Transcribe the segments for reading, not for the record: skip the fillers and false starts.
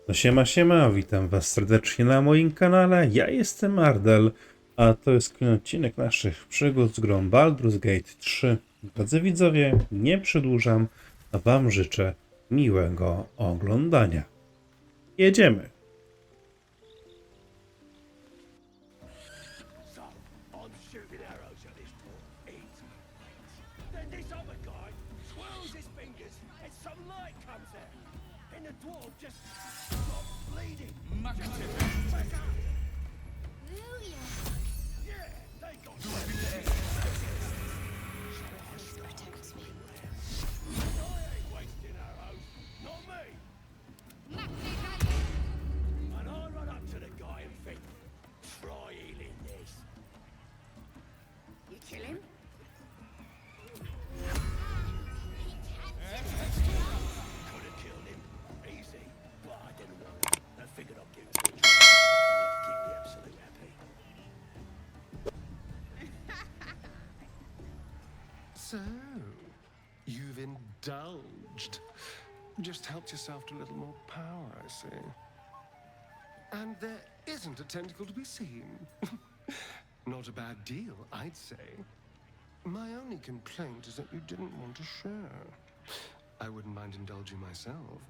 No siema, witam was serdecznie na moim kanale, ja jestem Ardel, a to jest kolejny odcinek naszych przygód z grą Baldur's Gate 3. Drodzy widzowie, nie przedłużam, a wam życzę miłego oglądania. Jedziemy! So, you've indulged. Just helped yourself to a little more power, I see. And there isn't a tentacle to be seen. Not a bad deal, I'd say. My only complaint is that you didn't want to share. I wouldn't mind indulging myself.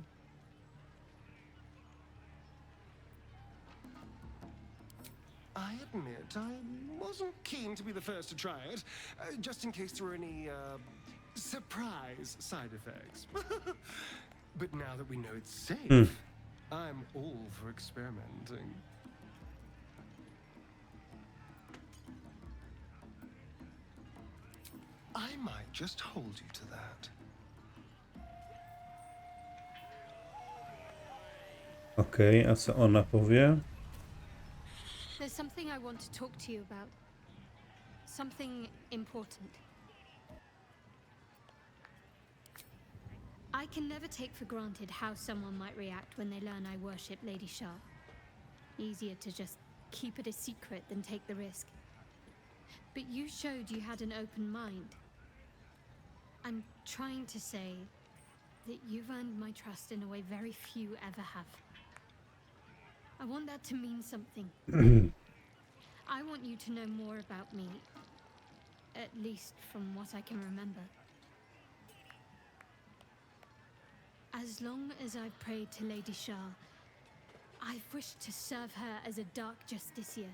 I admit I wasn't keen to be the first to try it, just in case there were any, surprise side effects. But now that we know it's safe, I'm all for experimenting. I might just hold you to that. Okej, a co ona powie? There's something I want to talk to you about. Something important. I can never take for granted how someone might react when they learn I worship Lady Shah. Easier to just keep it a secret than take the risk. But you showed you had an open mind. I'm trying to say that you've earned my trust in a way very few ever have. I want that to mean something. I want you to know more about me, at least from what I can remember. As long as I've prayed to Lady Shah, I've wished to serve her as a dark justiciar.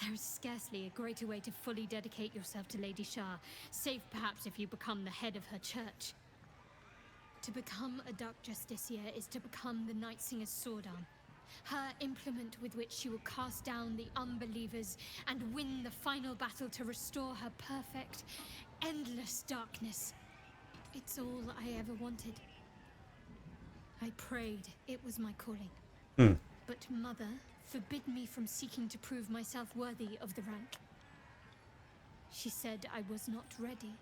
There is scarcely a greater way to fully dedicate yourself to Lady Shah, save perhaps if you become the head of her church. To become a dark justiciar is to become the Night Singer's sword arm. Her implement with which she will cast down the unbelievers and win the final battle to restore her perfect, endless darkness. It's all I ever wanted. I prayed it was my calling. But Mother forbid me from seeking to prove myself worthy of the rank. She said I was not ready.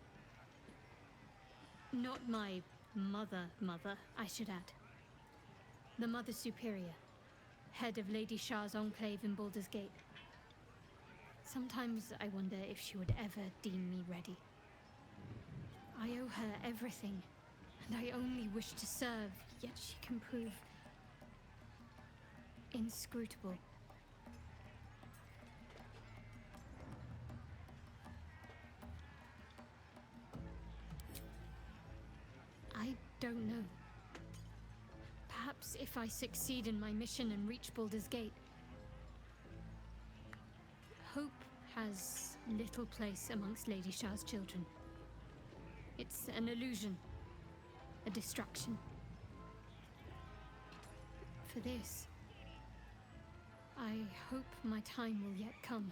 Not my mother, I should add. The Mother Superior. Head of Lady Shah's enclave in Baldur's Gate. Sometimes I wonder if she would ever deem me ready. I owe her everything, and I only wish to serve, yet she can prove inscrutable. I don't know. Perhaps if I succeed in my mission and reach Baldur's Gate. Hope has little place amongst Lady Shah's children. It's an illusion, a distraction. For this, I hope my time will yet come.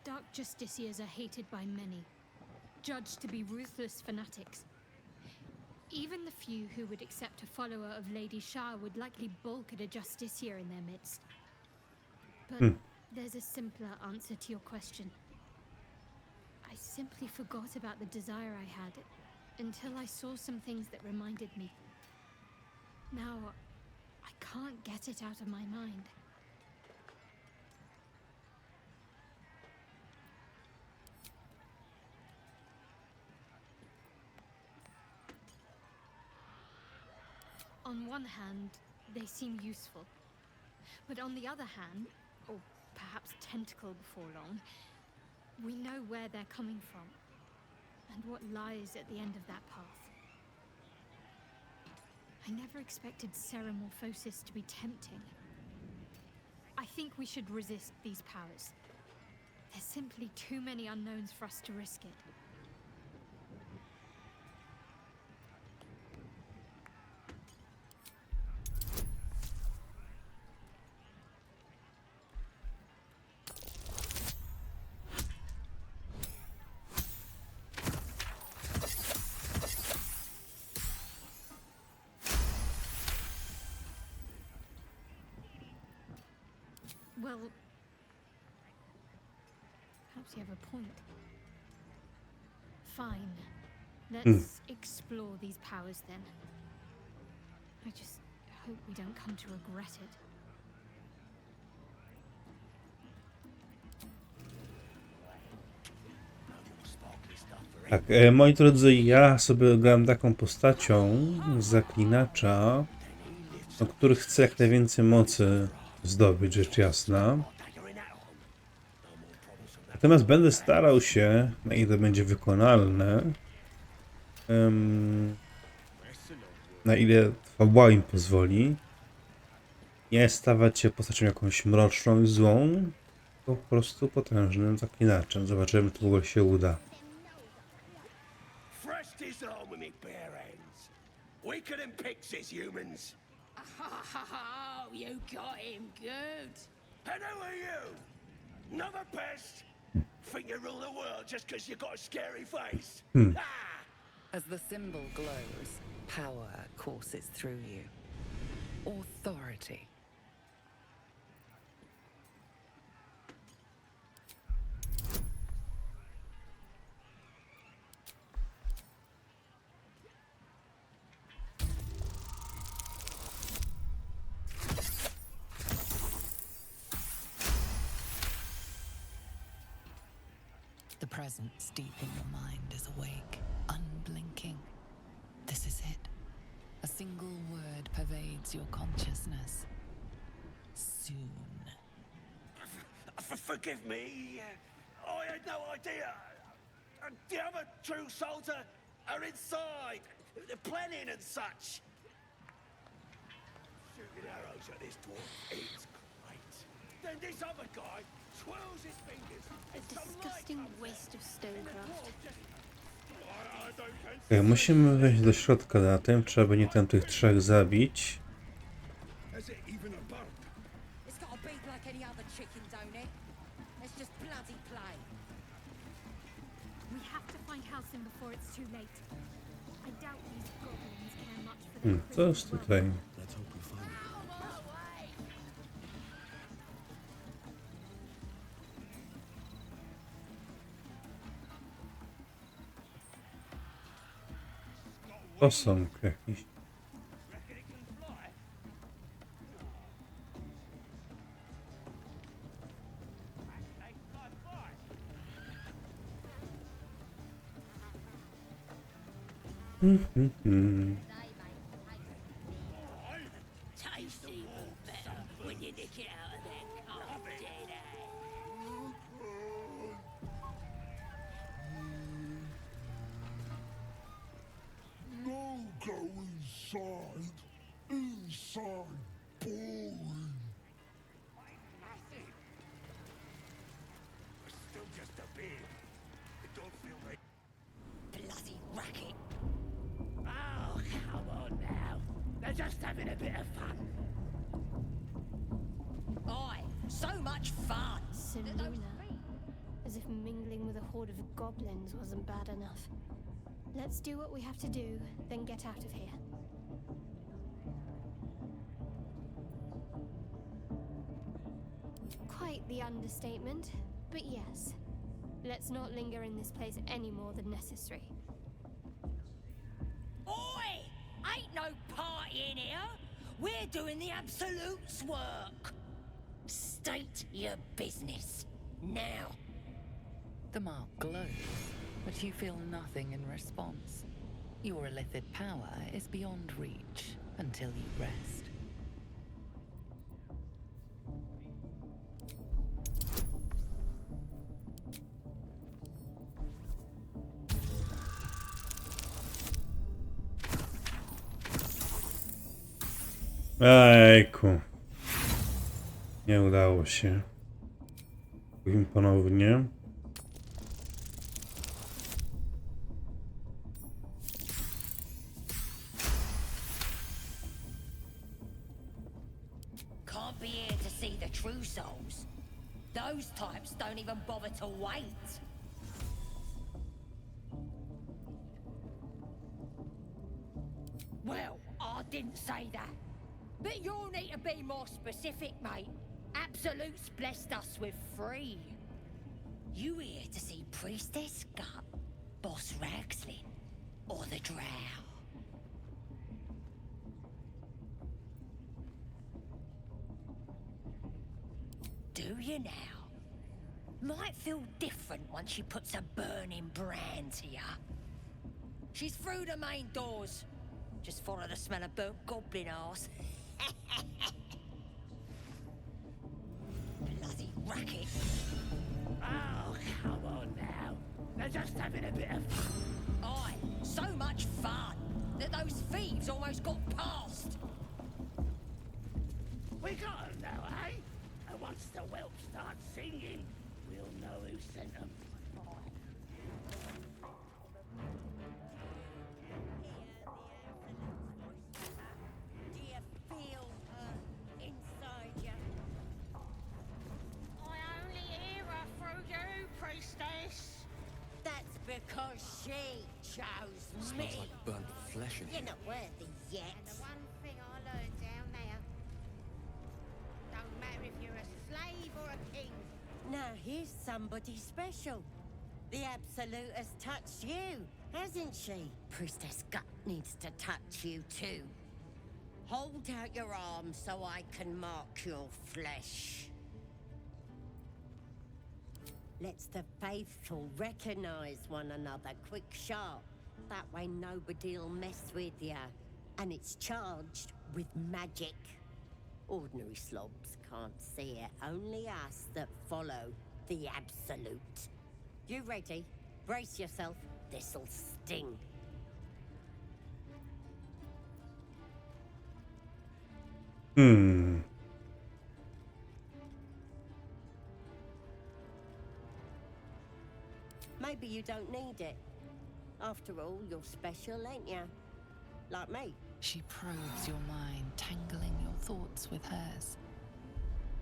Dark justiciars are hated by many, judged to be ruthless fanatics. Even the few who would accept a follower of Lady Shah would likely balk at a justiciar in their midst. But there's a simpler answer to your question. I simply forgot about the desire I had until I saw some things that reminded me. Now, I can't get it out of my mind. On one hand, they seem useful. But on the other hand, or perhaps tentacle before long, we know where they're coming from and what lies at the end of that path. I never expected Ceramorphosis to be tempting. I think we should resist these powers. There's simply too many unknowns for us to risk it. Well, perhaps you have a point. Fine. Let's explore these powers then. I just hope we don't come to regret it. Tak, moi drodzy, ja sobie gram taką postacią zaklinacza, który chce jak najwięcej mocy zdobyć, rzecz jasna. Natomiast będę starał się, na ile będzie wykonalne, na ile fabuła im pozwoli, nie stawać się postacią jakąś mroczną i złą, tylko po prostu potężnym zaklinaczem. Zobaczymy, czy w ogóle się uda. Oh, you got him good. And who are you? Another pest? Think you rule the world just because you got a scary face? As the symbol glows, power courses through you. Authority. The presence deep in your mind is awake, unblinking. This is it. A single word pervades your consciousness. Soon. Forgive me. I had no idea. The other true souls are inside. They're planning and such. Shooting arrows at this dwarf is great. Then this other guy twirls his fingers. A disgusting waste of stonecraft. Musimy wejść do środka na tym, trzeba będzie tam tych trzech zabić. Co jest tutaj? Posąg jakiś. Go inside. Inside. Boring. Still just a bit. It don't feel like Bloody racket. Oh, come on now. They're just having a bit of fun. Aye, so much fun. Seluna. As if mingling with a horde of goblins wasn't bad enough. Let's do what we have to do, then get out of here. Quite the understatement, but yes. Let's not linger in this place any more than necessary. Oi! Ain't no party in here. We're doing the Absolute's work. State your business. Now. The mark glows, but you feel nothing in response. Your illithid power is beyond reach. until you rest. Ejku. Nie udało się. Im ponownie. Can't be here to see the true souls. Those types don't even bother to wait. Well, I didn't say that. But you'll need to be more specific, mate. Absolute's blessed us with 3. You here to see Priestess Gut, Boss Ragslin, or the Drow? Do you now? Might feel different once she puts a burning brand here. She's through the main doors. Just follow the smell of burnt goblin arse. Bloody racket. Oh, come on now. They're just having a bit of fun. Aye, so much fun that those thieves almost got past. We got 'em now, eh? And once the whelp starts singing, we'll know who sent 'em. Do you feel her inside you? I only hear her through you, priestess. That's because she chose me. Burnt flesh in You're not worthy yet. The one thing I learned down there. Don't matter if you're a slave or a king. Now here's somebody special. The Absolute has touched you, hasn't she? Priestess Gut needs to touch you too. Hold out your arm so I can mark your flesh. Let's the faithful recognize one another quick sharp. That way nobody'll mess with ya. And it's charged with magic. Ordinary slobs can't see it, only us that follow the Absolute. You ready? Brace yourself, this'll sting. Maybe you don't need it. After all, you're special, ain't ya? Like me. She probes your mind, tangling your thoughts with hers.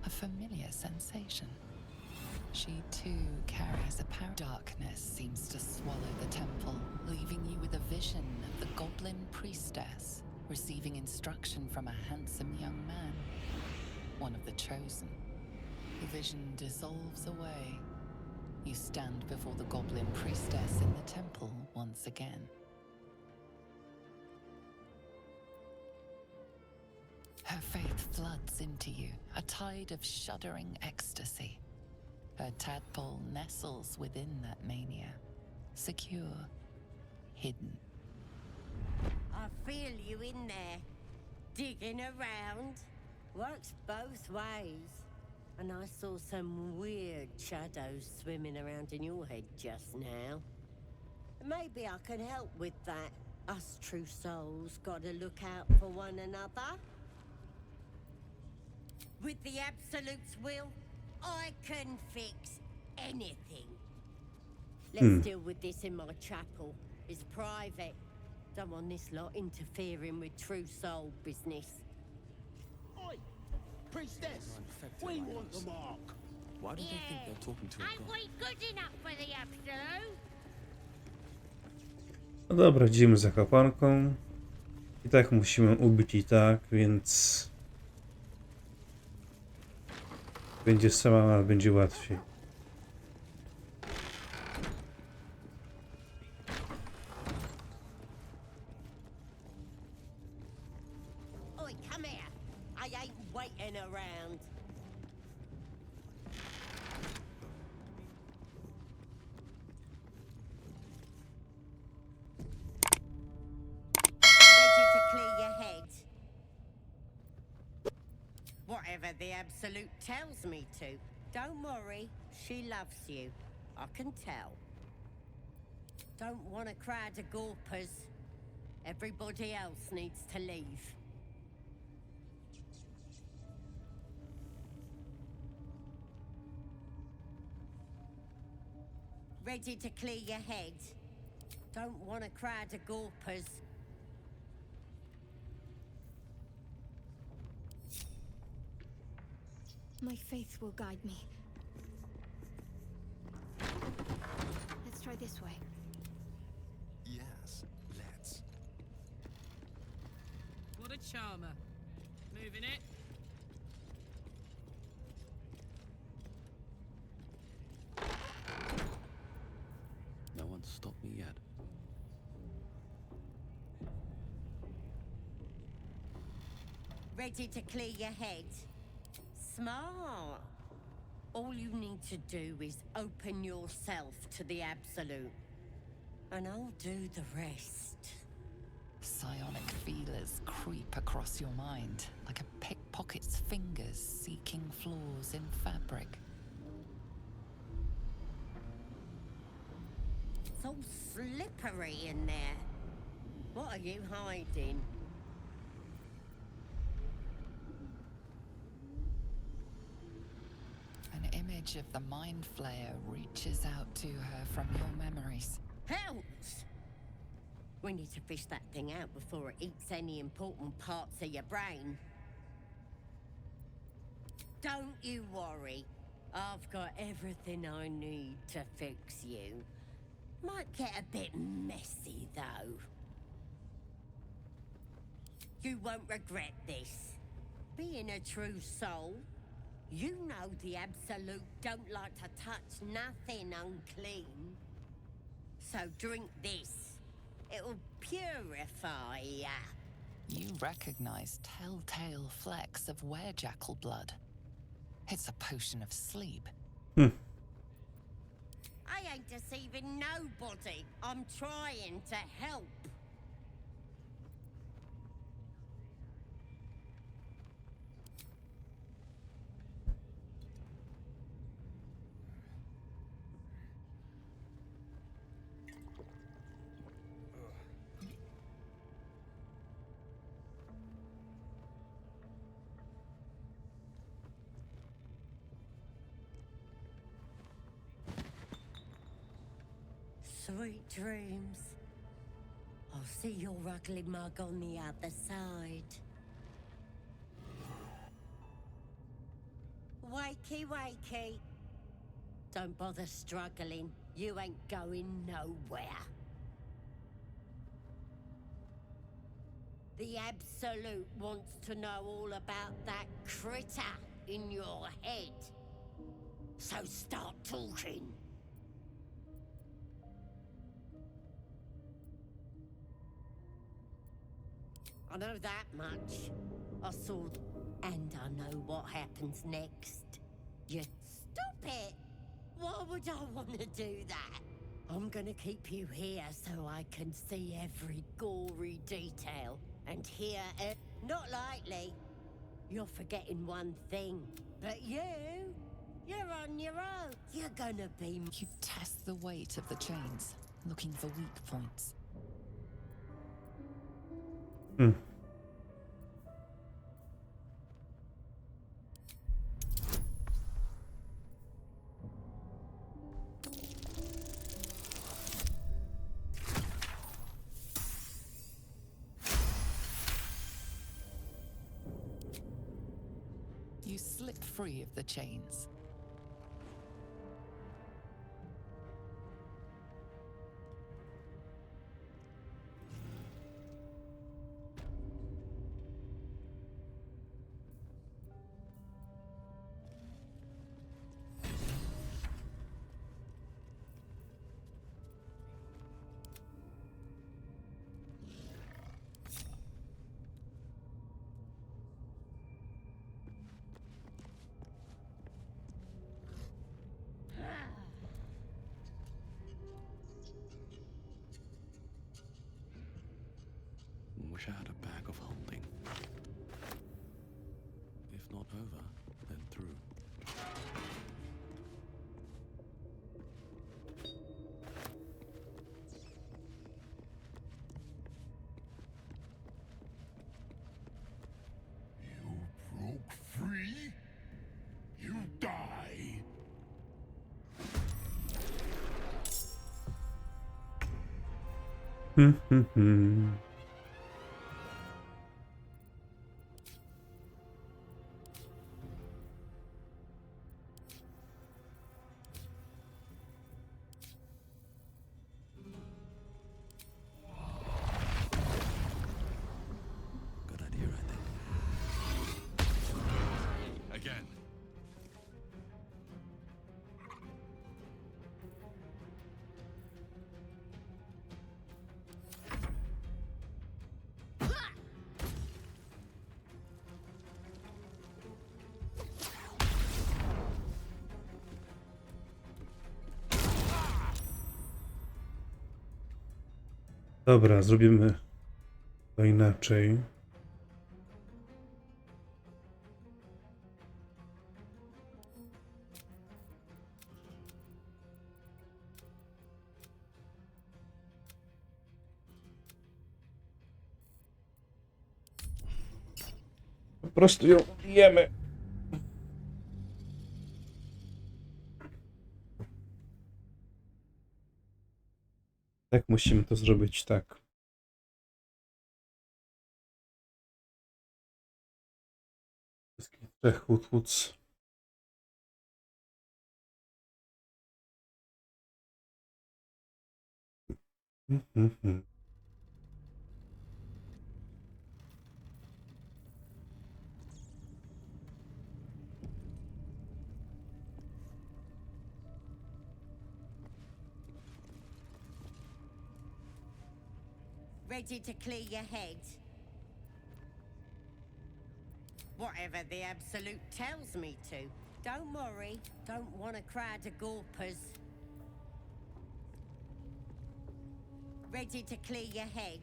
A familiar sensation. She too carries a power. Darkness seems to swallow the temple, leaving you with a vision of the goblin priestess receiving instruction from a handsome young man, one of the chosen. The vision dissolves away. You stand before the goblin priestess in the temple once again. Her faith floods into you, a tide of shuddering ecstasy. Her tadpole nestles within that mania, secure, hidden. I feel you in there, digging around. Works both ways. And I saw some weird shadows swimming around in your head just now. Maybe I can help with that. Us true souls gotta look out for one another. With the Absolute's will, I can fix anything. Let's deal with this in my chapel. It's private. Don't want this lot interfering with true soul business. Oi! Priestess! We want the mark! Why do they think they're talking to a Ain't god? we good enough for the Absolute? No dobra, idziemy za kapłanką. I tak musimy ubić i tak, więc... Będzie sama, ale będzie łatwiej. Oi, come here. I ain't waiting around. Ready to clear your head? whenever the Absolute tells me to. Don't worry, she loves you. I can tell. Don't want a crowd of gawpers. Everybody else needs to leave. Ready to clear your head? Don't want a crowd of gawpers. My faith will guide me. Let's try this way. Yes, let's. What a charmer. Moving it. No one's stopped me yet. Ready to clear your head? Smart. All you need to do is open yourself to the Absolute. And I'll do the rest. Psionic feelers creep across your mind like a pickpocket's fingers seeking flaws in fabric. It's all slippery in there. What are you hiding? An image of the Mind Flayer reaches out to her from your memories. Helps! We need to fish that thing out before it eats any important parts of your brain. Don't you worry. I've got everything I need to fix you. Might get a bit messy, though. You won't regret this. Being a true soul, you know the Absolute don't like to touch nothing unclean. So drink this. It'll purify ya. You recognize telltale flecks of werejackal blood. It's a potion of sleep. I ain't deceiving nobody. I'm trying to help. Sweet dreams. I'll see your ugly mug on the other side. Wakey, wakey. Don't bother struggling. You ain't going nowhere. The Absolute wants to know all about that critter in your head. So start talking. I know that much. I saw, and I know what happens next. You stop it! Why would I want to do that? I'm gonna keep you here so I can see every gory detail and hear it. Not likely. You're forgetting one thing. But you're on your own. You're gonna be... You test the weight of the chains, looking for weak points. You slip free of the chains. Wish I had a bag of holding. If If not over, then through. You broke free? You die! Good idea, I think. Again. Dobra, zrobimy to inaczej. Po prostu ją jemy. Tak, musimy to zrobić tak. Wszystkich trzech utwórz. Ready to clear your head? Whatever the Absolute tells me to. Don't worry, don't want a crowd of gawpers. Ready to clear your head?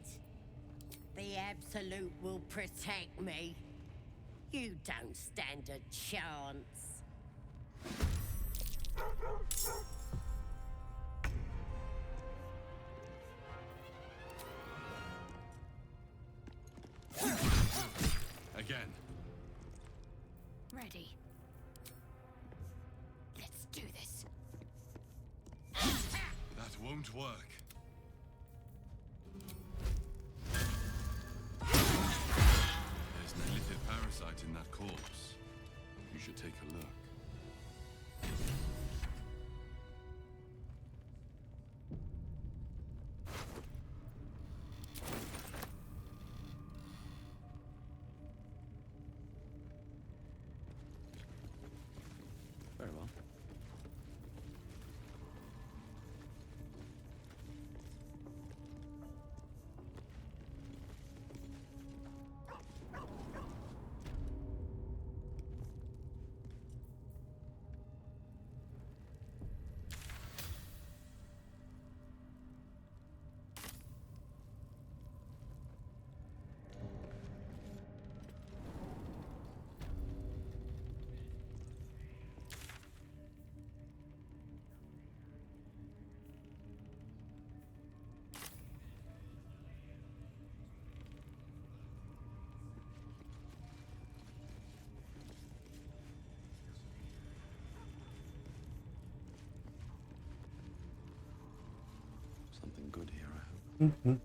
The Absolute will protect me. You don't stand a chance. Again. Ready. Let's do this. That won't work. There's an illithid parasite in that corpse. You should take a look. Very well. Something good here, I hope.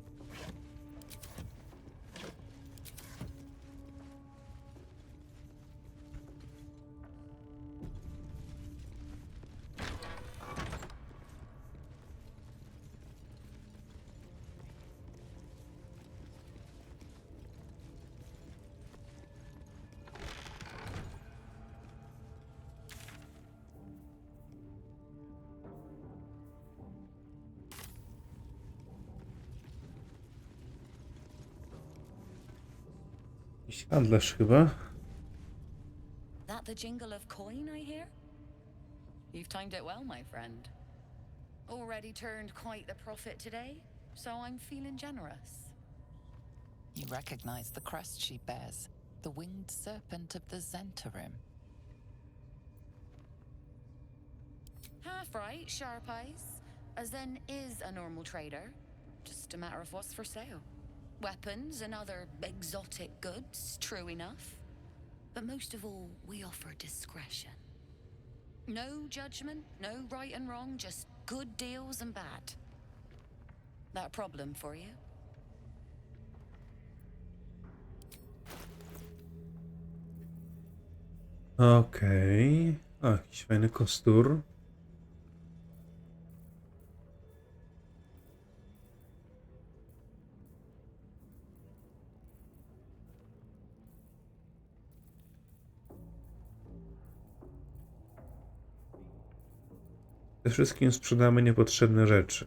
Jakiś handlarz chyba. That the jingle of coin I hear? You've timed it well, my friend. Already turned quite the profit today, so I'm feeling generous. You recognize the crest she bears. the winged serpent of the Zentarim. Half right, sharp eyes. As then is a normal trader. Just a matter of what's for sale. Weapons and other exotic goods, true enough. But most of all, we offer discretion. No judgment, no right and wrong, just good deals and bad. That a problem for you? Okej. O, jakiś fajny kostur. Przede wszystkim sprzedamy niepotrzebne rzeczy.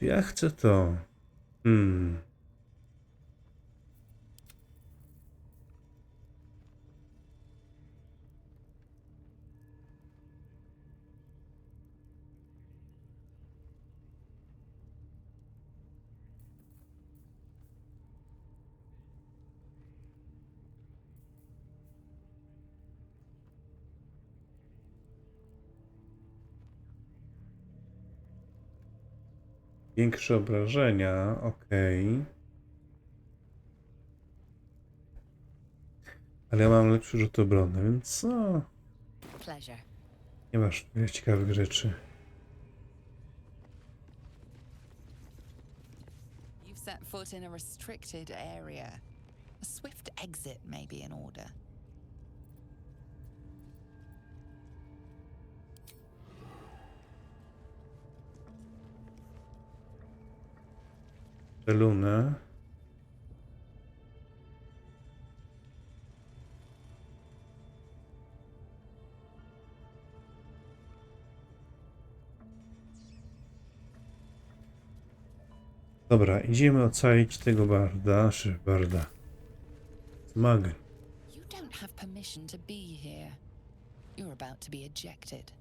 Ja chcę to. Większe obrażenia, okej. Ale ja mam lepszy rzut obrony, więc no, Pleasure. nie masz wiele ciekawych rzeczy. You've set foot in a restricted area. A swift exit may be in order. Lunę. Dobra, idziemy ocalić tego barda, czy barda. Zmagę. You don't have permission to be here. You're about to be ejected.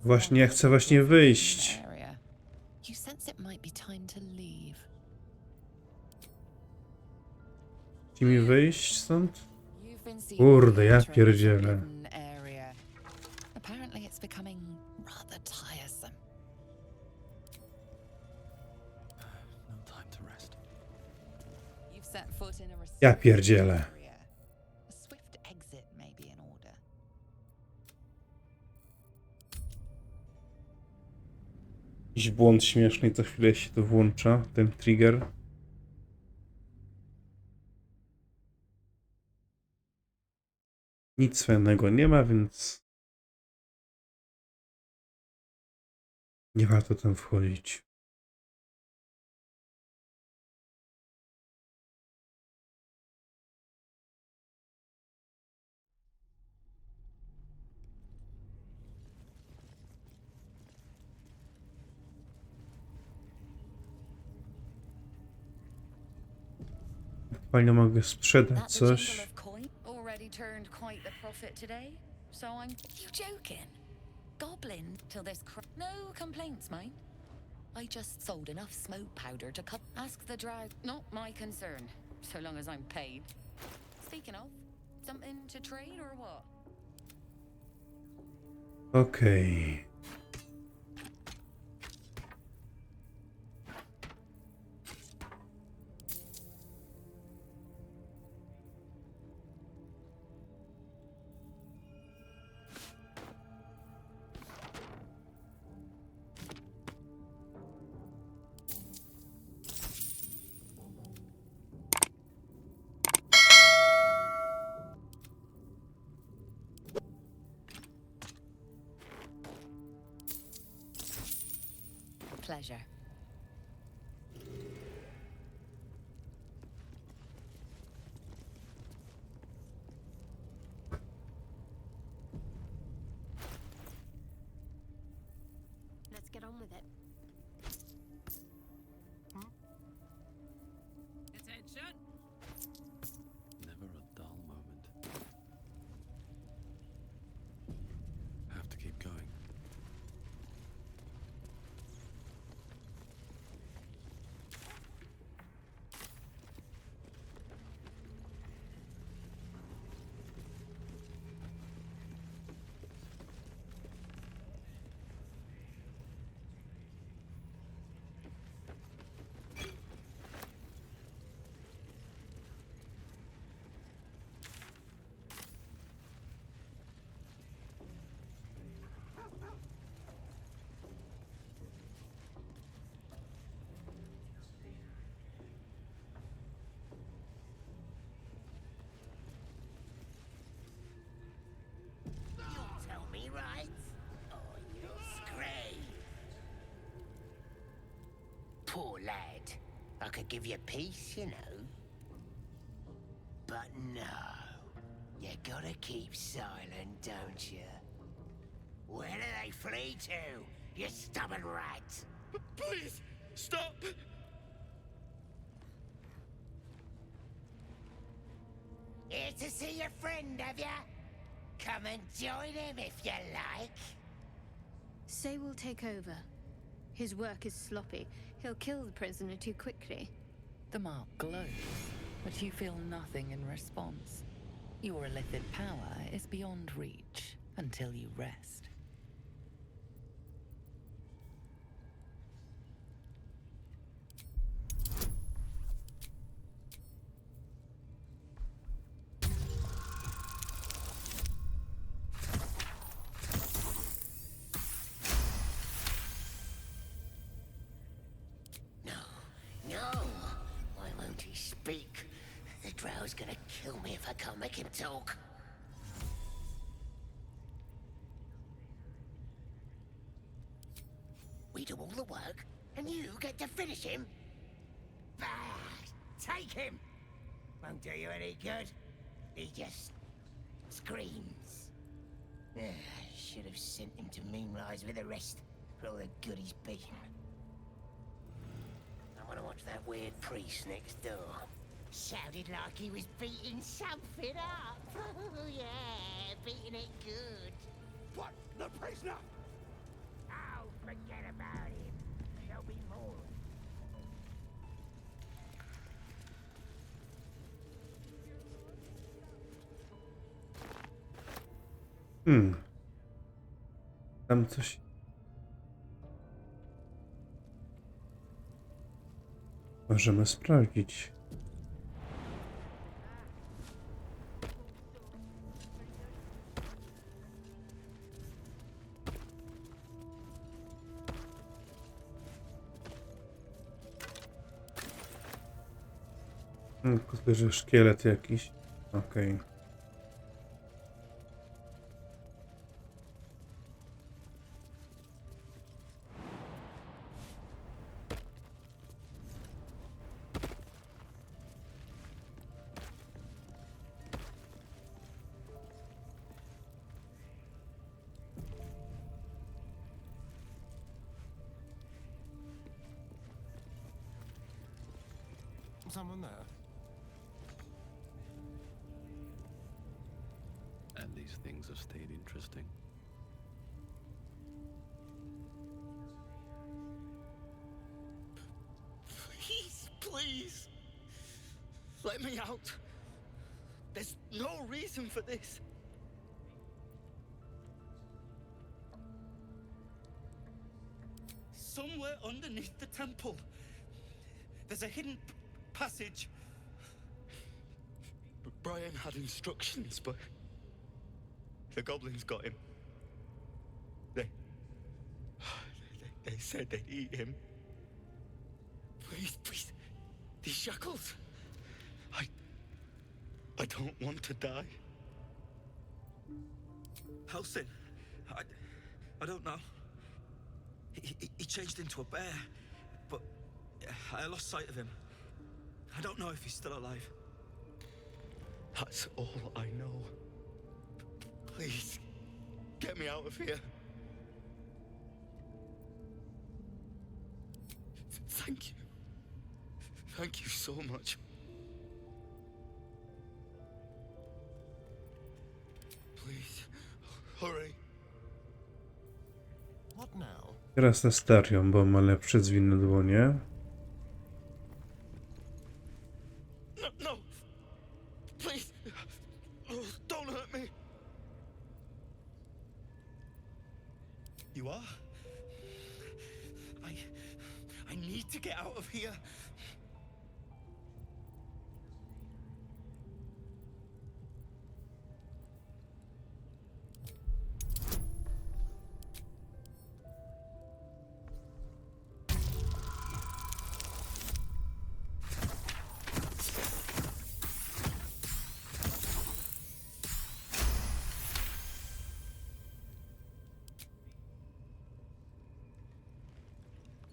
Właśnie, ja chcę właśnie wyjść. You sense it might be time to leave. Chce mi wyjść stąd? You've been seeing Kurde, ja entering the pierdzielę. forbidden area. Apparently it's becoming rather tiresome. No time to rest. You've set foot in a Ja pierdzielę. area. A swift exit may be in order. Jakiś błąd śmieszny i co chwilę się to włącza, ten trigger. Nic fajnego nie ma, więc nie warto tam wchodzić. Fajnie mogę sprzedać That the jungle coś. of coin already turned quite the profit today. So I'm... You joking? Goblin till this no complaints, mate. I just sold enough smoke powder to cut. Ask the drag. Not my concern. So long as I'm paid. Speaking of, something to trade or what? Okej. pleasure. Let's get on with it. Attention! Never a dull moment. Have to keep going. You'll tell me, right? Or you'll scream. Poor lad. I could give you peace, you know. But no. You gotta keep silent, don't you? Where do they flee to, you stubborn rat? Please, stop! Here to see your friend, have ya? Come and join him if you like. Say will take over. His work is sloppy. He'll kill the prisoner too quickly. The mark glows, but you feel nothing in response. Your illithid power is beyond reach until you rest. No. Why won't he speak? The drow's gonna kill me if I can't make him talk. We do all the work, and you get to finish him? Bah! Take him! Won't do you any good. He just screams. Should have sent him to moonrise with the rest for all the good he's been. I want to watch that weird priest next door. Sounded like he was beating something up. Yeah, beating it good. What? The prisoner? Oh, forget about him. There'll be more. Tam coś... Możemy sprawdzić. Tylko że szkielet jakiś. Okej. Someone there? And these things have stayed interesting. Please! Let me out! There's no reason for this! Somewhere underneath the temple, there's a hidden passage. Brian had instructions, but the goblins got him. They said they'd eat him. Please, these shackles. I don't want to die. Helsing, I don't know. He changed into a bear, but I lost sight of him. I don't know if he's still alive. That's all I know. Please, get me out of here. Thank you. Thank you so much. Please, hurry. What now? Teraz Astarion, bo ma lepsze zwinne dłonie. No, no! Please! Oh, don't hurt me! You are? I need to get out of here.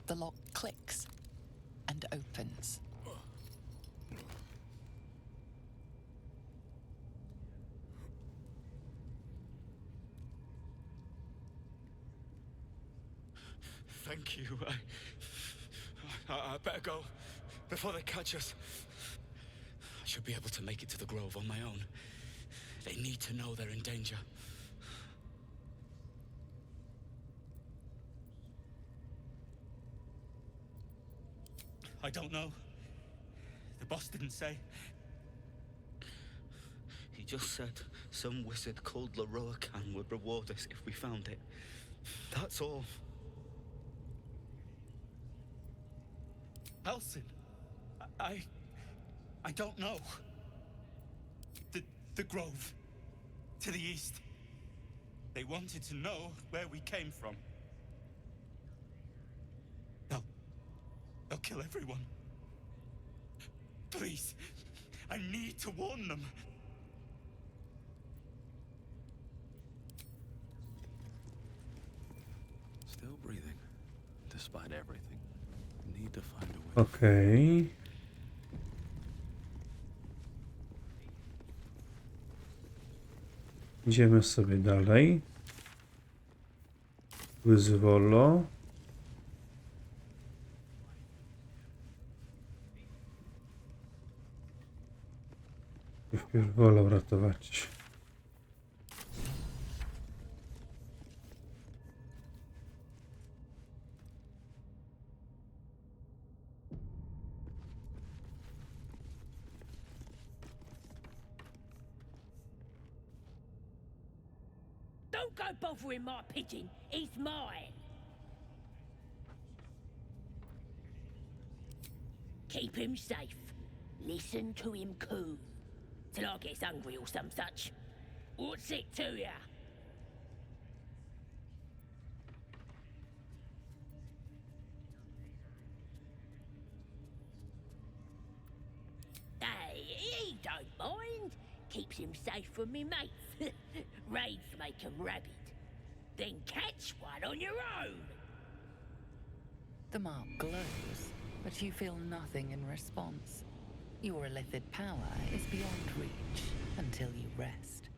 The lock clicks and opens. Thank you. I better go before they catch us. I should be able to make it to the grove on my own. They need to know they're in danger. I don't know. The boss didn't say. He just said some wizard called Larian would reward us if we found it. That's all. Halsin, I don't know. The grove to the east. They wanted to know where we came from. They'll kill everyone. Please, I need to warn them. Still breathing, despite everything. Need to find a way. Okej. Idziemy sobie dalej. Z Volo. Wpierw wolę uratować. Don't go bothering my pigeon. He's mine. Keep him safe. Listen to him coo. Till I gets hungry or some such. What's it to ya? Hey, he don't mind. Keeps him safe from me mates. Raids make 'em rabid. Then catch one on your own. The mark glows, but you feel nothing in response. Your illithid power is beyond reach until you rest.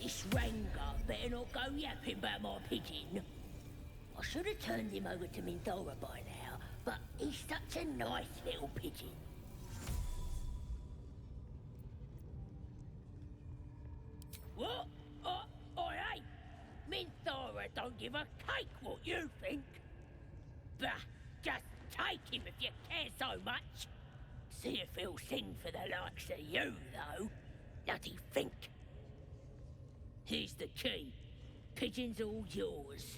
This Ranger better not go yapping about my pigeon. I should have turned him over to Mindora by now, but he's such a nice little pigeon. What? I ain't. Mindora don't give a cake what you think. Bah, just take him if you care so much. See if he'll sing for the likes of you, though. Bloody think. Here's the key. Pigeon's all yours.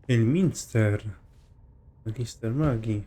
Elminster. Magister magii.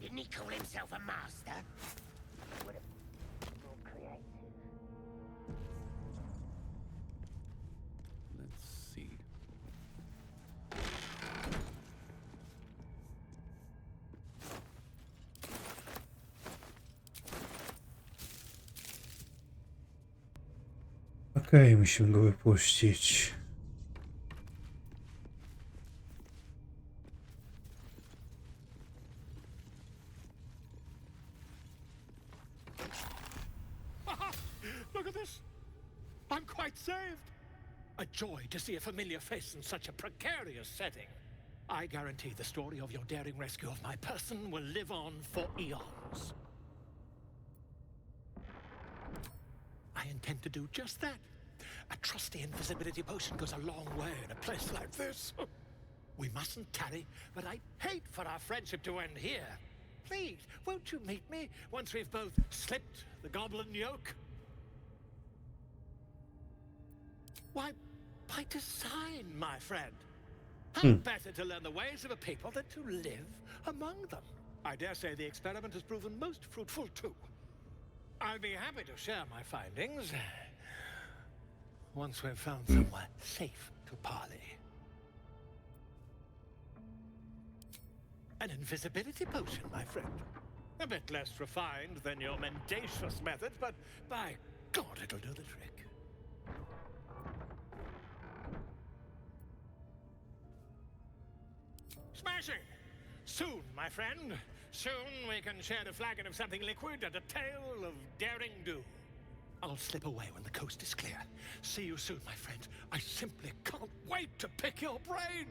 Didn't he call himself a master? Would have more creative. Let's see. Okej, musimy go wypuścić. Look at this. I'm quite saved. A joy to see a familiar face in such a precarious setting. I guarantee the story of your daring rescue of my person will live on for eons. I intend to do just that. A trusty invisibility potion goes a long way in a place like this. We mustn't tarry, but I'd hate for our friendship to end here. Please, won't you meet me once we've both slipped the goblin yoke? Why, by design, my friend. How better to learn the ways of a people than to live among them? I dare say the experiment has proven most fruitful, too. I'll be happy to share my findings once we've found somewhere safe to parley. An invisibility potion, my friend. A bit less refined than your mendacious methods, but by God, it'll do the trick. Smashing! Soon, my friend. Soon we can share a flagon of something liquid and a tale of daring do. I'll slip away when the coast is clear. See you soon, my friend. I simply can't wait to pick your brain!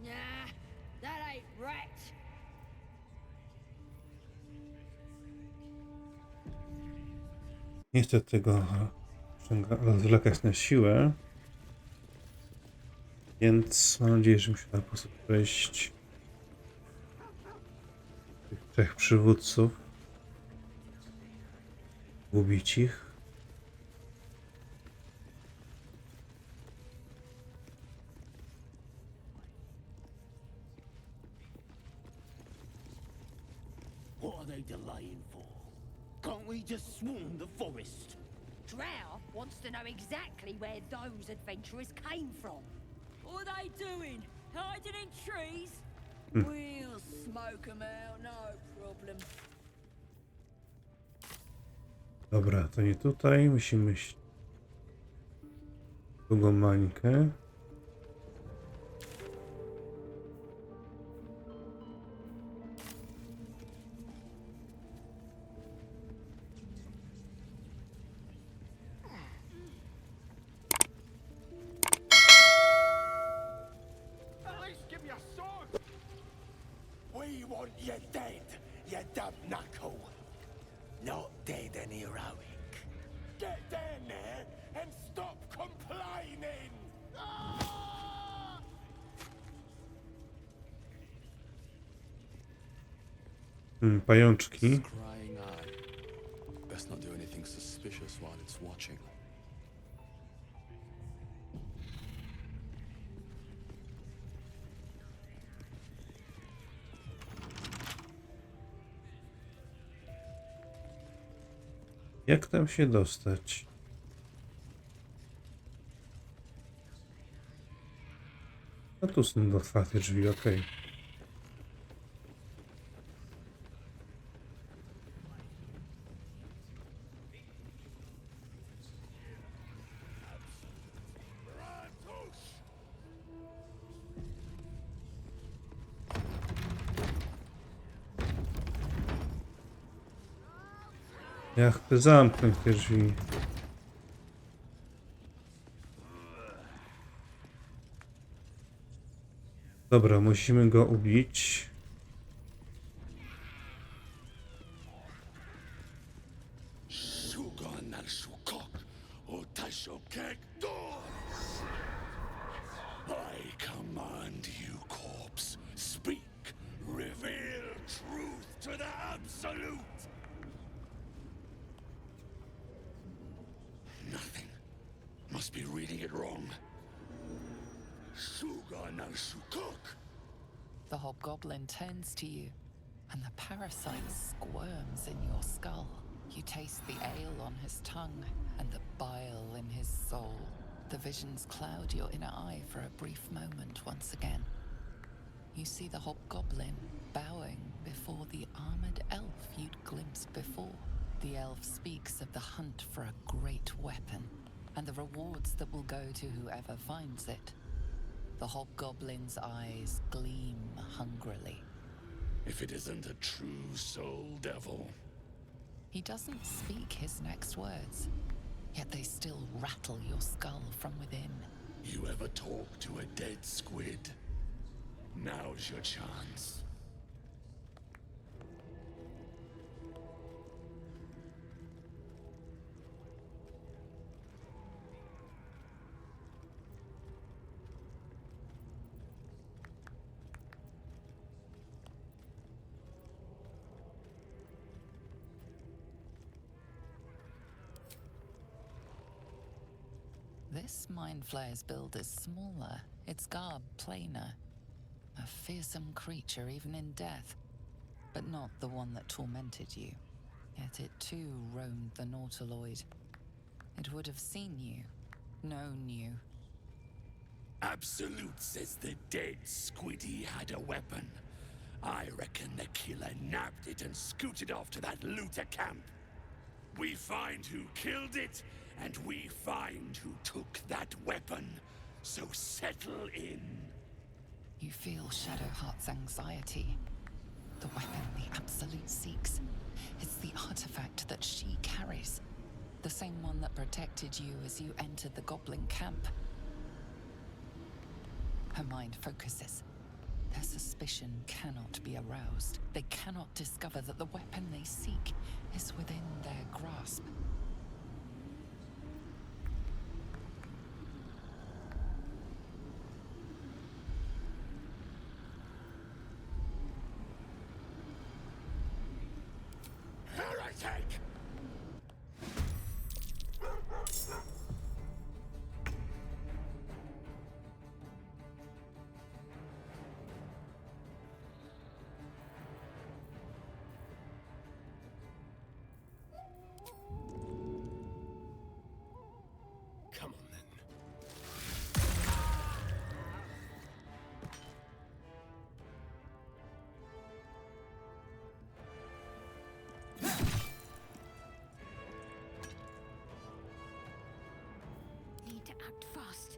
Nah, that ain't right. Nie chcę tego rozwlekać na siłę, więc mam nadzieję, że mi się da po prostu przejść tych trzech przywódców, ubić ich. What are they delaying for? Can't we just swarm the forest? Drow wants to know exactly where those adventurers came from. What are they doing? Hiding in trees? We'll smoke 'em out, no problem. Dobra, to nie tutaj. Musimy iść drugą mańkę. At least give me a sword! We want you dead, you dumb knuckle. Not dead and heroic. Get down there Pajączki. Scrying eye. Best not do anything suspicious while it's watching. Jak tam się dostać? No tu są otwarte drzwi, okej. Ja chcę zamknąć te drzwi. Dobra, musimy go ubić. I command you, corpse. Speak. Reveal truth to the absolute. Nothing. Must be reading it wrong. The hobgoblin turns to you, and the parasite squirms in your skull. You taste the ale on his tongue and the bile in his soul. The visions cloud your inner eye for a brief moment once again. You see the hobgoblin bowing before the armored elf you'd glimpsed before. The elf speaks of the hunt for a great weapon and the rewards that will go to whoever finds it. The hobgoblin's eyes gleam hungrily. If it isn't a true soul devil. He doesn't speak his next words, yet they still rattle your skull from within. You ever talk to a dead squid? Now's your chance. This Mind Flayer's build is smaller, its garb plainer. A fearsome creature even in death, but not the one that tormented you. Yet it too roamed the Nautiloid. It would have seen you, known you. Absolute says the dead squiddy had a weapon. I reckon the killer nabbed it and scooted off to that looter camp. We find who killed it, and we find who took that weapon. So settle in. You feel Shadowheart's anxiety. The weapon the Absolute seeks. It's the artifact that she carries. The same one that protected you as you entered the goblin camp. Her mind focuses. Their suspicion cannot be aroused. They cannot discover that the weapon they seek is within their grasp. Heretic! Come on then. Need to act fast.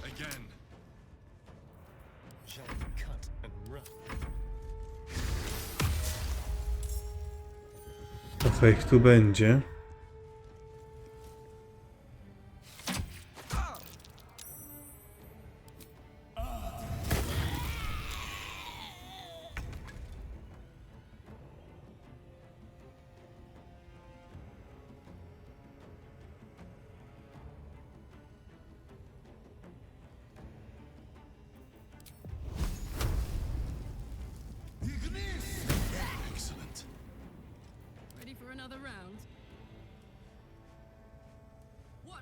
Again. Shall we cut and run? To co ich tu będzie?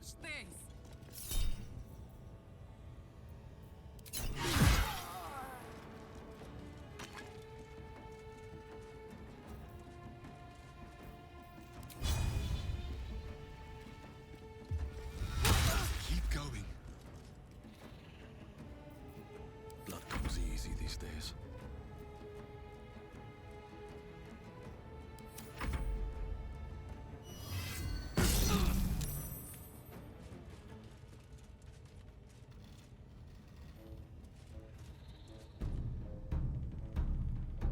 Watch this. Keep going. Blood comes easy these days.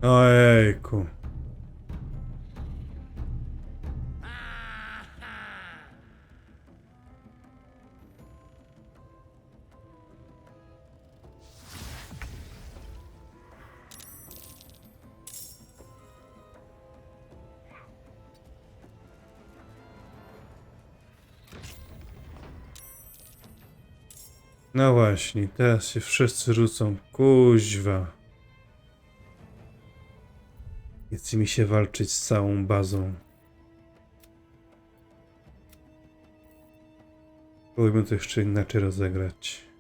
Ojejku. No właśnie, teraz się wszyscy rzucą. Kuźwa. Nie chce mi się walczyć z całą bazą. Powinien to jeszcze inaczej rozegrać.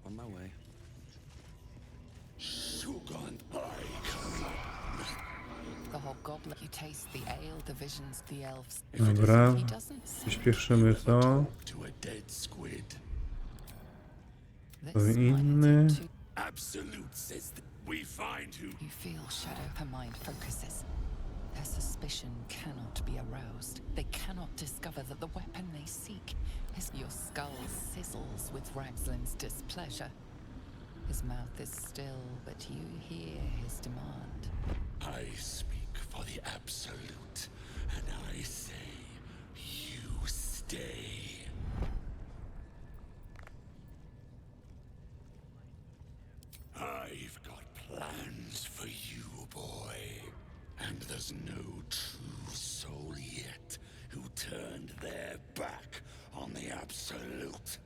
On my way. The hobgoblin. You taste the ale, the visions, the elves. Dobra, He doesn't say przyspieszymy to. To a dead squid. this To might inny. take two. Absolute says that we find who. You feel shadow. Her mind focuses. Their suspicion cannot be aroused. They cannot discover that the weapon they seek is your skull sizzles with Ragslin's displeasure. His mouth is still, but you hear his demand. I speak for the absolute, and I say, you stay. I've got plans for you, boy. And there's no true soul yet who turned their back on the absolute.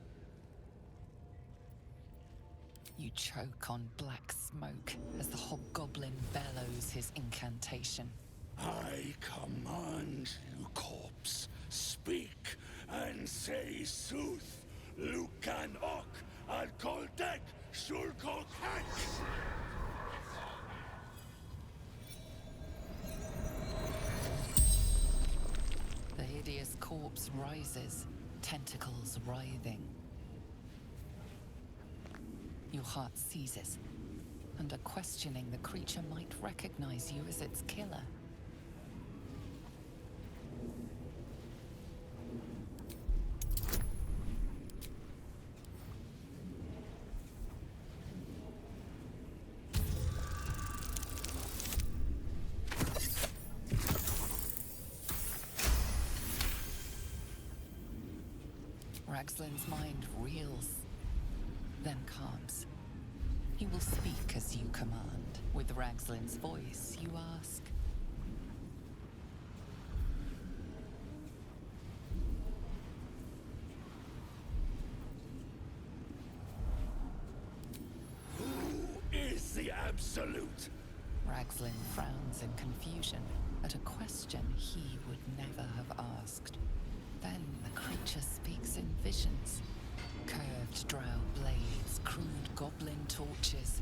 You choke on black smoke as the hobgoblin bellows his incantation. I command you, corpse, speak and say sooth. Lucan ok, al koldek, shulkok hek. The hideous corpse rises, tentacles writhing. Your heart seizes, and questioning the creature might recognize you as its killer. Ragslin's mind reels, then calms. He will speak as you command. With Ragslin's voice, you ask. Who is the absolute? Ragslin frowns in confusion at a question he would never have asked. Then the creature speaks in visions. Curved drow blades, crude goblin torches,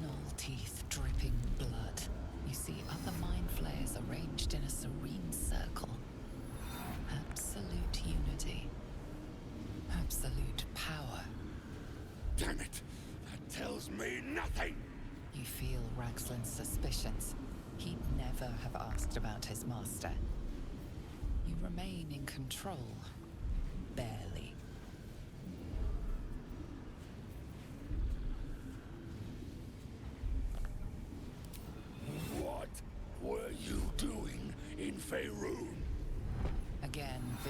gnoll teeth dripping blood. You see other mind flayers arranged in a serene circle. Absolute unity. Absolute power. Damn it! That tells me nothing! You feel Ragslin's suspicions. He'd never have asked about his master. You remain in control. Barely. What were you doing in Faerun?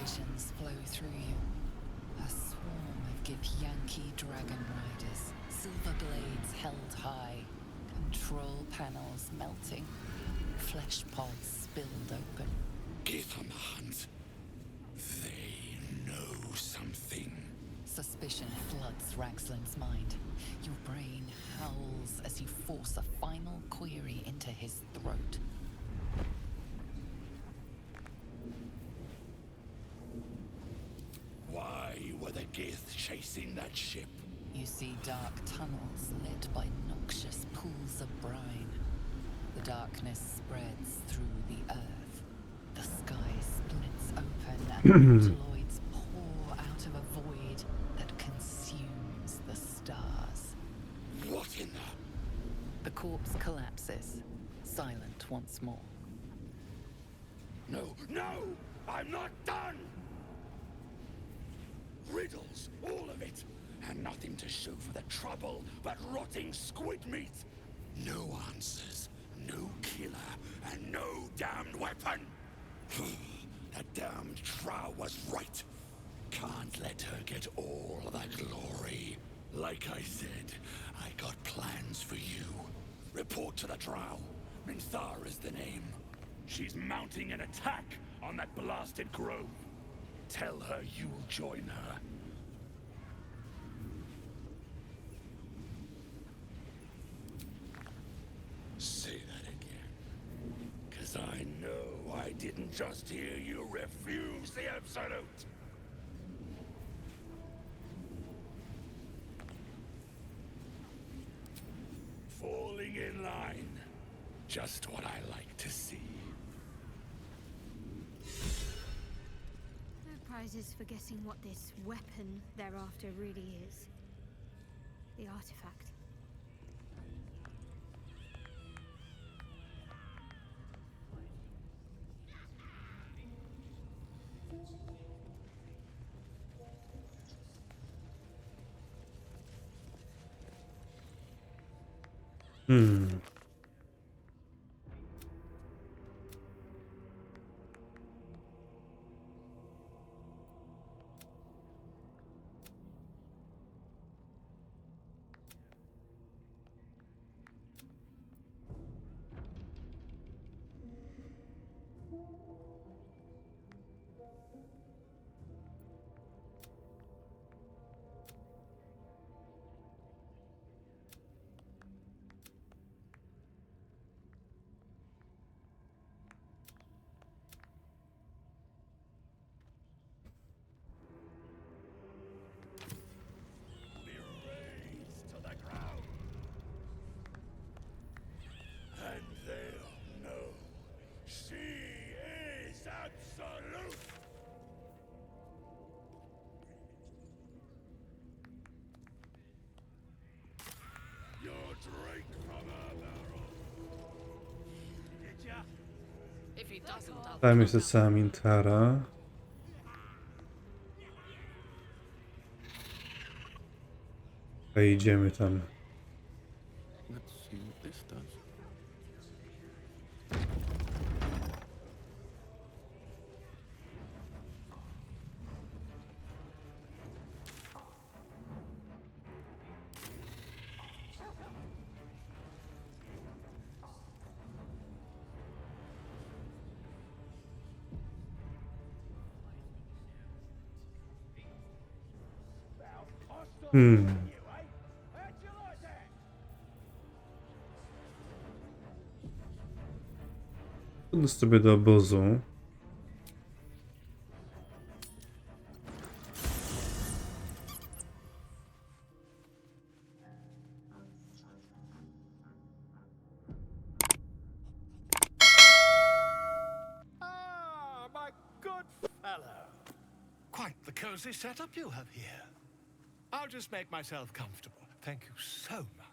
visions flow through you. A swarm of Githyanki dragon riders, silver blades held high, control panels melting, flesh pods spilled open. Get on the hunt. They know something. Suspicion floods Raxlin's mind. Your brain howls as you force a final query into his throat. Why were the Gith chasing that ship? You see dark tunnels lit by noxious pools of brine. The darkness spreads through the earth. The sky splits open and metalloids pour out of a void that consumes the stars. What in The corpse collapses, silent once more. No, no! I'm not done! Riddles, all of it, and nothing to show for the trouble but rotting squid meat. No answers, no killer, and no damned weapon. That damned Drow was right. Can't let her get all the glory. Like I said, I got plans for you. Report to the Drow. Minthar is the name. She's mounting an attack on that blasted grove. Tell her you'll join her. Say that again. 'Cause I know I didn't just hear you refuse the absolute. Falling in line. Just what I like to see. No prizes for guessing what this weapon thereafter really is. The artifact. If he doesn't, I'll Tam jest cała Minthara. A idziemy tam. Let's see what this does. Podnoś sobie do obozu. Ah, my good fellow. Quite the cozy setup you have here. I'll just make myself comfortable. Thank you so much.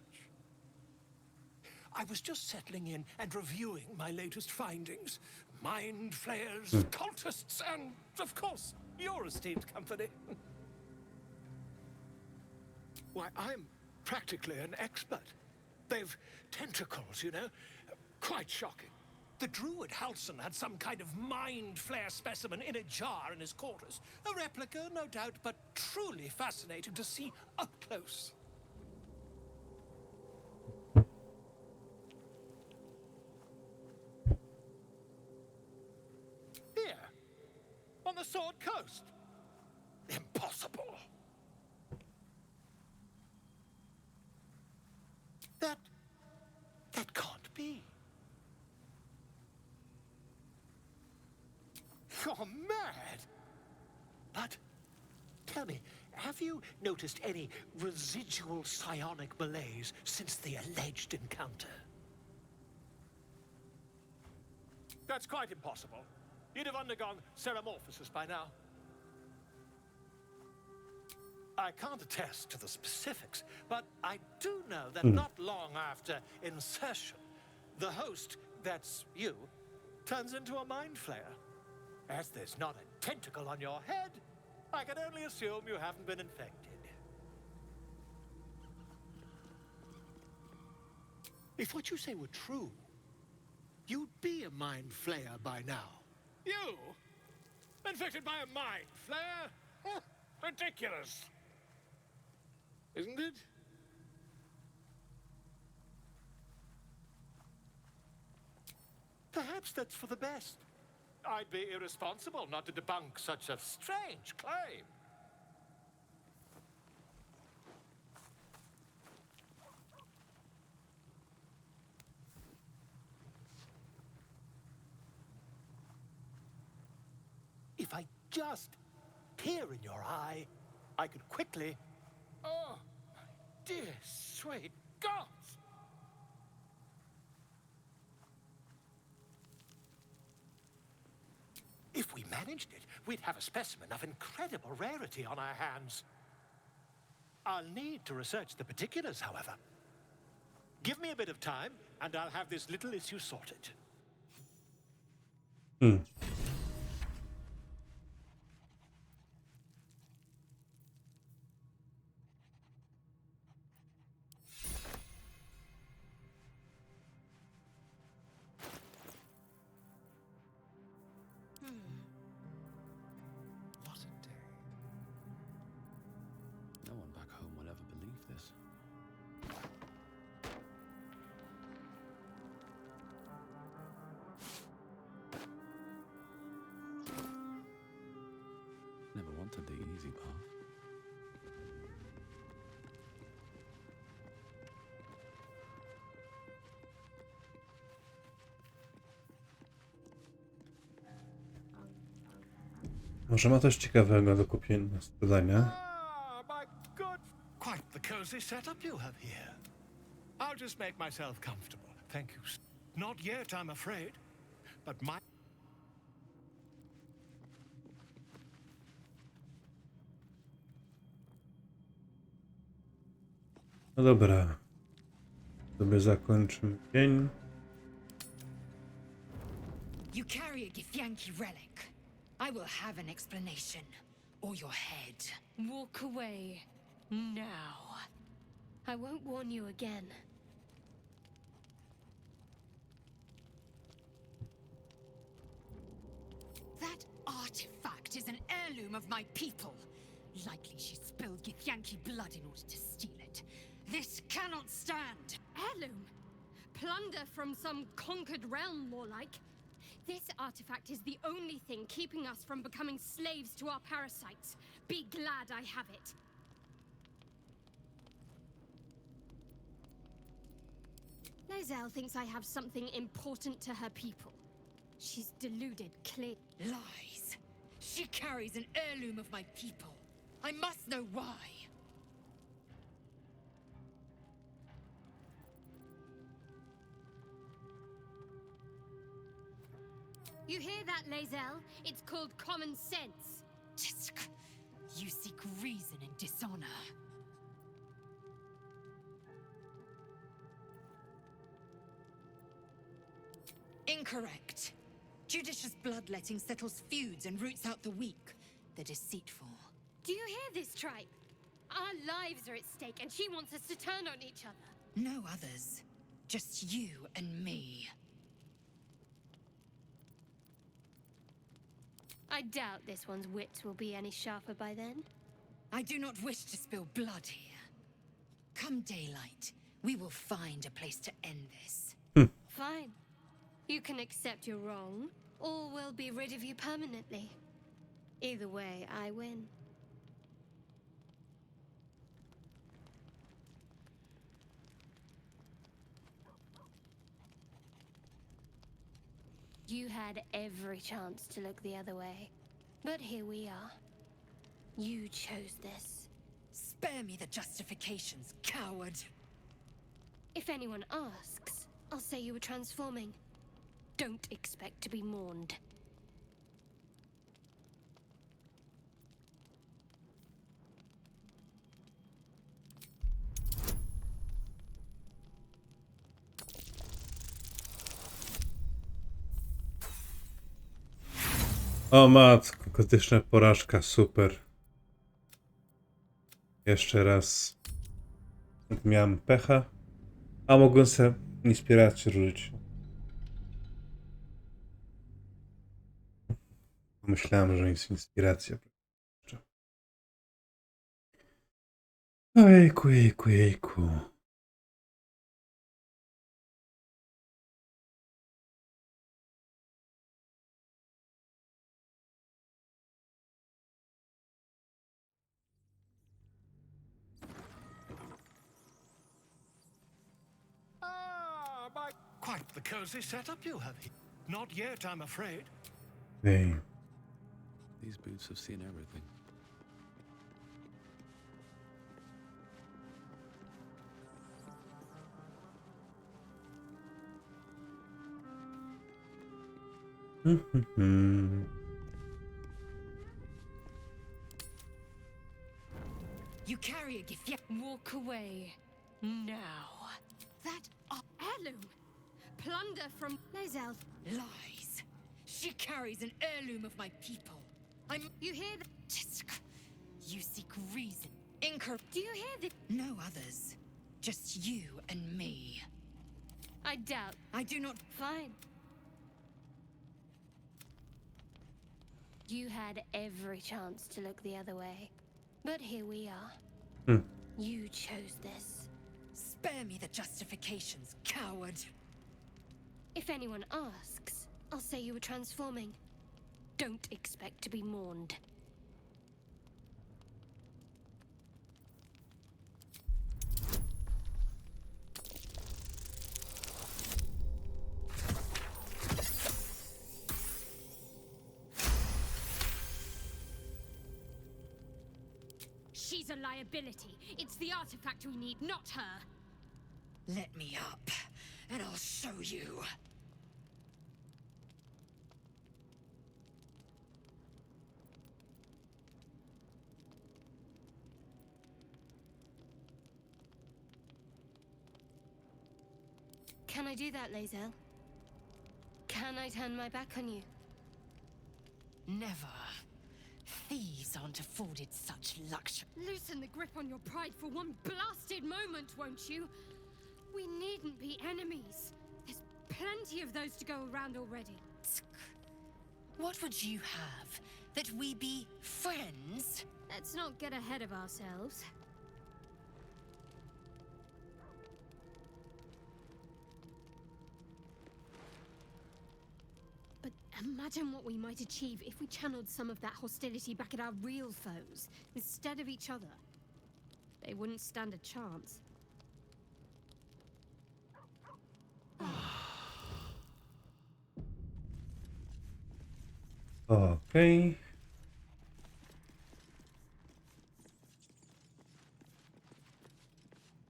I was just settling in and reviewing my latest findings. Mind flayers, cultists, and, of course, your esteemed company. Why, I'm practically an expert. They've tentacles, you know. Quite shocking. The druid Halson had some kind of mind flare specimen in a jar in his quarters. A replica, no doubt, but truly fascinating to see up close. Here, on the Sword Coast. Impossible. That can't be. You're mad. But tell me, have you noticed any residual psionic malaise since the alleged encounter? That's quite impossible. You'd have undergone ceramorphosis by now. I can't attest to the specifics, but I do know that not long after insertion, the host, that's you, turns into a mind flare. As there's not a tentacle on your head, I can only assume you haven't been infected. If what you say were true, you'd be a mind flayer by now. You? Infected by a mind flare? Huh, ridiculous. Isn't it? Perhaps that's for the best. I'd be irresponsible not to debunk such a strange claim. If I just peer in your eye, I could quickly... Oh, my dear, sweet gods! If we managed it, we'd have a specimen of incredible rarity on our hands. I'll need to research the particulars, however. Give me a bit of time, and I'll have this little issue sorted. What a day. No one back home will ever believe this. Never wanted the easy path. Może ma coś ciekawego do kupienia, do sprzedania. My good... Quite the cozy setup you have here. I'll just make myself comfortable. Thank you. Not yet, I'm afraid. But my... No dobra. Sobie zakończymy dzień. You carry a Githyanki relic. I will have an explanation. Or your head. Walk away. Now. I won't warn you again. That artifact is an heirloom of my people. Likely she spilled Githyanki blood in order to steal it. This cannot stand. Heirloom? Plunder from some conquered realm, more like. This artifact is the only thing keeping us from becoming slaves to our parasites. Be glad I have it. Lae'zel thinks I have something important to her people. She's deluded, clear. Lies. She carries an heirloom of my people. I must know why. You hear that, Lae'zel? It's called common sense. You seek reason in dishonor. Incorrect. Judicious bloodletting settles feuds and roots out the weak, the deceitful. Do you hear this, tribe? Our lives are at stake, and she wants us to turn on each other. No others. Just you and me. I doubt this one's wits will be any sharper by then. I do not wish to spill blood here. Come daylight, we will find a place to end this. Fine. You can accept you're wrong, or we'll be rid of you permanently. Either way, I win. You had every chance to look the other way, but here we are. You chose this. Spare me the justifications, coward! If anyone asks, I'll say you were transforming. Don't expect to be mourned. O matko, kotyczna porażka, super. Jeszcze raz. Miałem pecha, a mogłem sobie inspirację użyć. Myślałem, że jest inspiracja. Ojejku, jejku, jejku. Quite the cozy setup you have here. Not yet, I'm afraid. Ej. These boots have seen everything. You carry a gift, yet Walk away. Now. That heirloom. Plunder from Lae'zel. lies. She carries an heirloom of my people. You hear that? You seek reason. Do you hear this? No others. Just you and me. I doubt. I do not. Fine. You had every chance to look the other way, but here we are. You chose this. Spare me the justifications, coward. If anyone asks, I'll say you were transforming. Don't expect to be mourned. She's a liability. It's the artifact we need, not her. Let me up, and I'll show you. Can I do that, Lae'zel? Can I turn my back on you? Never. Thieves aren't afforded such luxury. Loosen the grip on your pride for one blasted moment, won't you? We needn't be enemies. There's plenty of those to go around already. What would you have? That we be friends? Let's not get ahead of ourselves. But imagine what we might achieve if we channeled some of that hostility back at our real foes, instead of each other. They wouldn't stand a chance. Okej.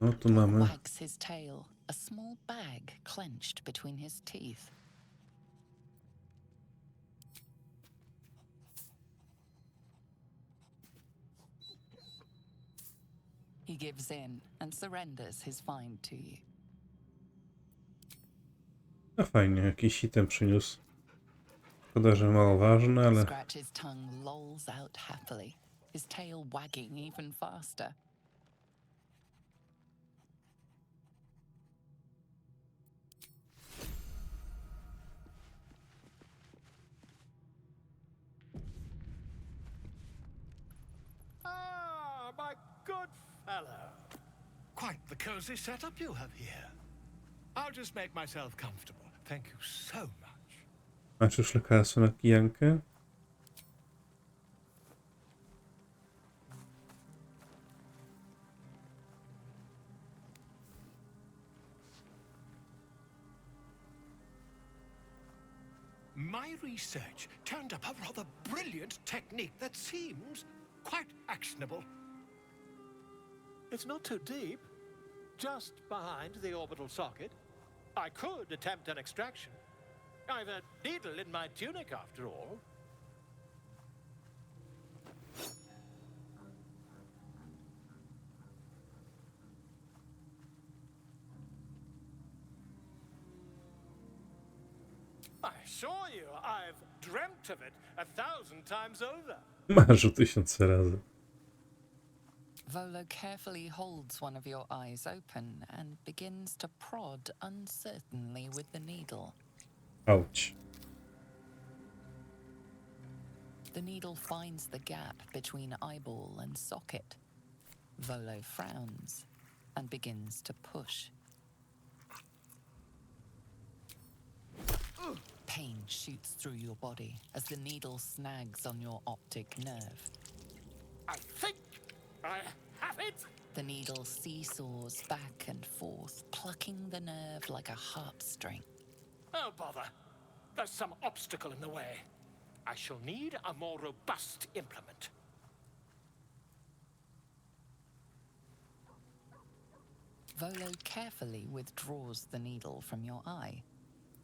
No tu mamy. Wags his tail, a small bag clenched between his teeth. He gives in and surrenders his find to you. No fajnie, jakiś item przyniósł. Szkoda, że mało ważne, ale... Scratch's tongue lolls out happily, his tail wagging even faster. good fellow. Quite the cozy setup you have here. I'll just make myself comfortable. Thank you so much. Masz już lekarstwo na kijankę? My research turned up a rather brilliant technique that seems quite actionable. It's not too deep, just behind the orbital socket. I could attempt an extraction. I've a needle in my tunic, after all. I assure you, I've dreamt of it 1,000 times over. Marzył 1000 razy. Volo carefully holds one of your eyes open and begins to prod uncertainly with the needle. Ouch. The needle finds the gap between eyeball and socket. Volo frowns and begins to push. Pain shoots through your body as the needle snags on your optic nerve. I think I have it. The needle seesaws back and forth, plucking the nerve like a harp string. Oh, bother. There's some obstacle in the way. I shall need a more robust implement. Volo carefully withdraws the needle from your eye.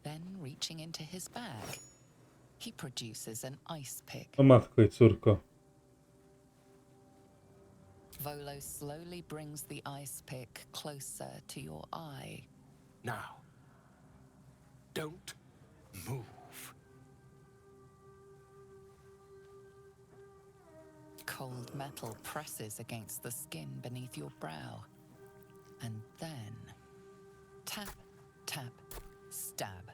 Then, reaching into his bag, he produces an ice pick. O matko i córko. Volo slowly brings the ice pick closer to your eye. Now, don't move. Cold metal presses against the skin beneath your brow. And then, tap, tap, stab.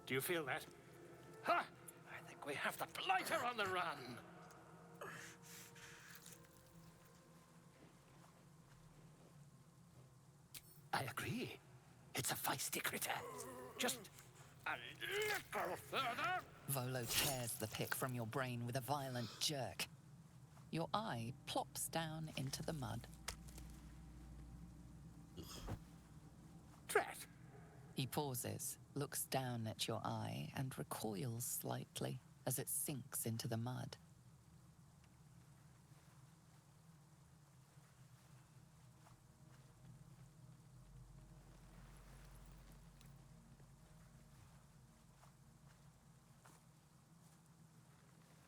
Do you feel that? Ha! I think we have the blighter on the run. I agree. It's a feisty critter. Just a little further. Volo tears the pick from your brain with a violent jerk. Your eye plops down into the mud. Drat. He pauses, looks down at your eye, and recoils slightly as it sinks into the mud.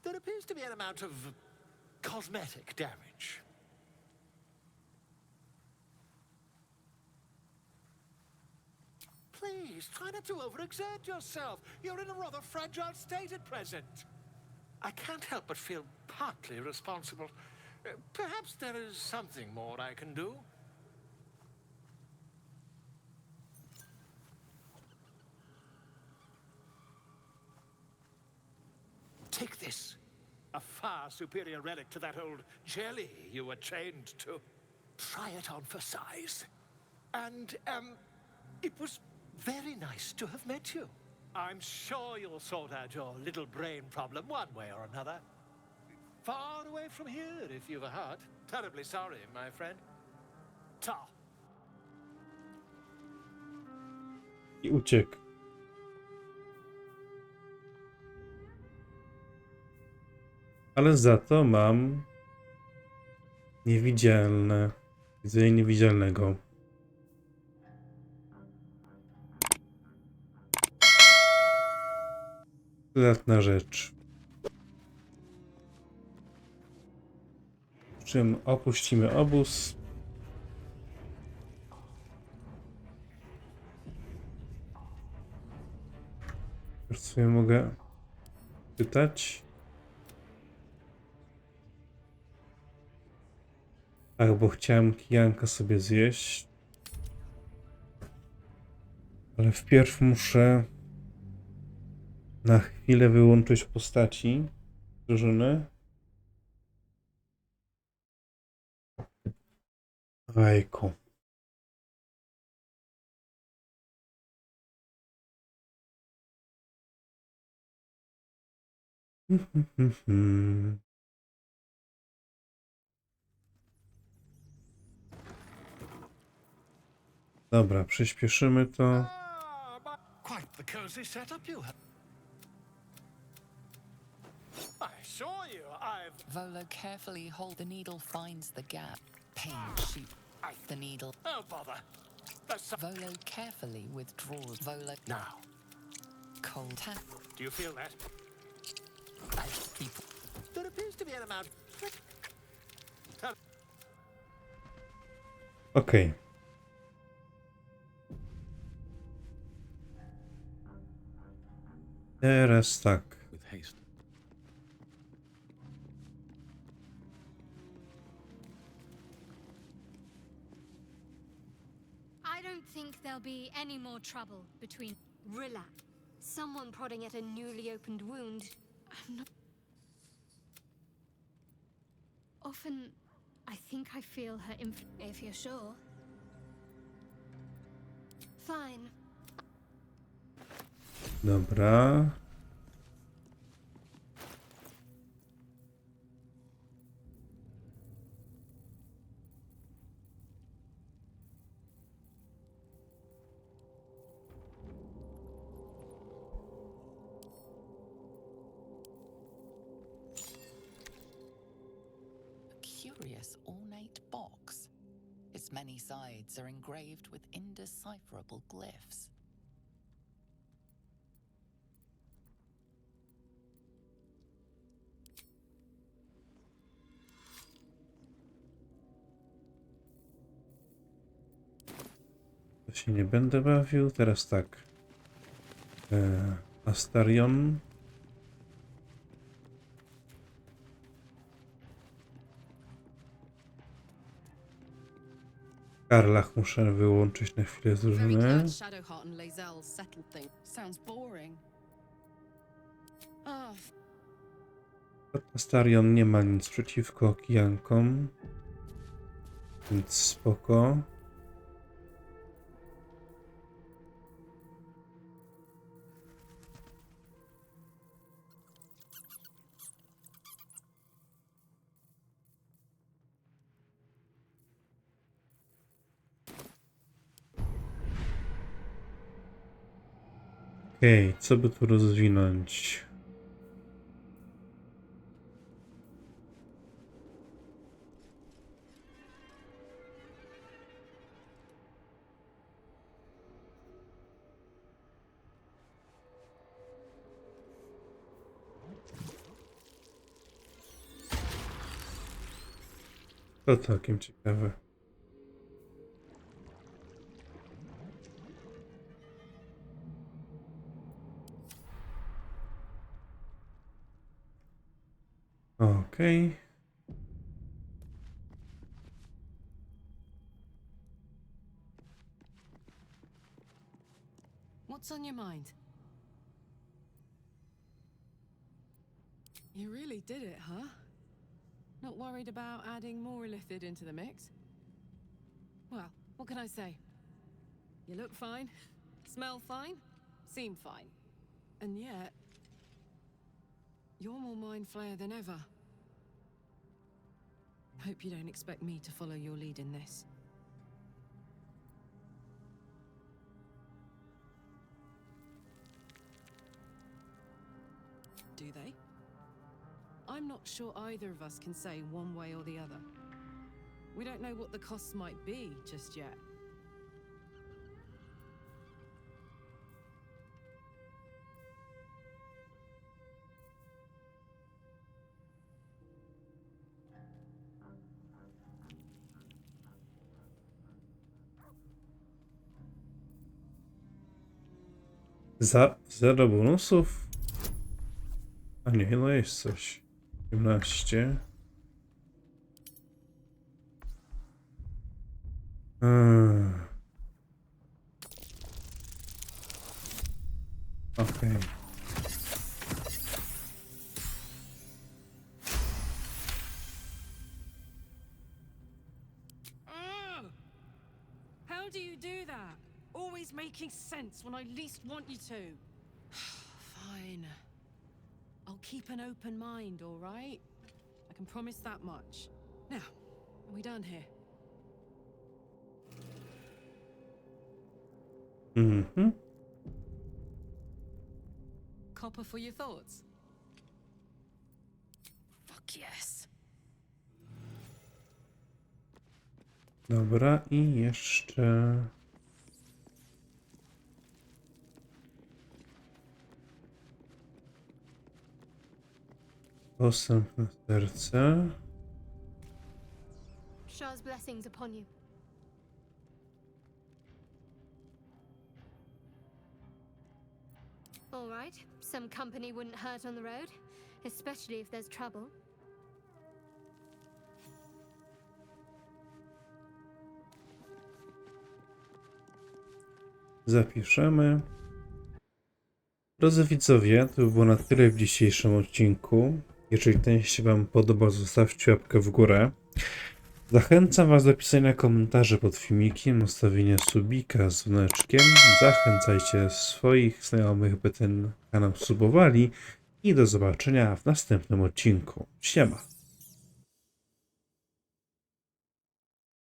There appears to be an amount of cosmetic damage. Please, try not to overexert yourself. You're in a rather fragile state at present. I can't help but feel partly responsible. Perhaps there is something more I can do. Take this. A far superior relic to that old jelly you were chained to. Try it on for size. And, it was very nice to have met you. I'm sure you'll sort out your little brain problem one way or another. Far away from here, if you've a heart. Terribly sorry, my friend. Ta. I uciekł. Ale za to mam niewidzialne. Widzenie niewidzialnego. Przydatna rzecz. W czym opuścimy obóz. Już sobie mogę pytać. Ach, bo chciałem kijanka sobie zjeść. Ale wpierw muszę na chwilę wyłączyć postaci drużyny. Ojku. Dobra, przyspieszymy to. Quite the cozy setup you have. I assure you, Volo carefully hold the needle finds the gap. Pain shoot the needle. Oh, bother. Volo carefully withdraws. Volo Now, cold tap. do you feel that? As people There appears to be an amount. Okej. Teraz tak. With haste. I don't think there'll be any more trouble between... Relax. Someone prodding at a newly opened wound. I'm not... Often, I think I feel her if you're sure. Fine. Dobra. curious ornate box. Its many sides are engraved with indecipherable glyphs. To się nie będę bawił. Teraz tak. Astarion. Karlach muszę wyłączyć na chwilę z drużyny. Astarion nie ma nic przeciwko kijankom. Więc spoko. Okej, co by tu rozwinąć? To całkiem ciekawe. Okej. What's on your mind? You really did it, huh? Not worried about adding more illithid into the mix? Well, what can I say? You look fine, smell fine, seem fine. And yet, you're more mind flayer than ever. Hope you don't expect me to follow your lead in this. Do they? I'm not sure either of us can say one way or the other. We don't know what the costs might be just yet. Za 0 bonusów? A nie, no jest coś. 18. Okej. making sense when I least want you to. Fine. I'll keep an open mind, all right? I can promise that much. Now, are we done here? Mhm. Copper for your thoughts? Fuck yes. Dobra, i jeszcze... Posępne serce. Shah's blessings upon you. All right, some company wouldn't hurt on the road, especially if there's trouble. Zapiszemy. Drodzy widzowie, to było na tyle w dzisiejszym odcinku. Jeżeli ten się wam podobał, zostawcie łapkę w górę. Zachęcam was do pisania komentarzy pod filmikiem, ustawienia subika z dzwoneczkiem. Zachęcajcie swoich znajomych, by ten kanał subowali. I do zobaczenia w następnym odcinku. Siema!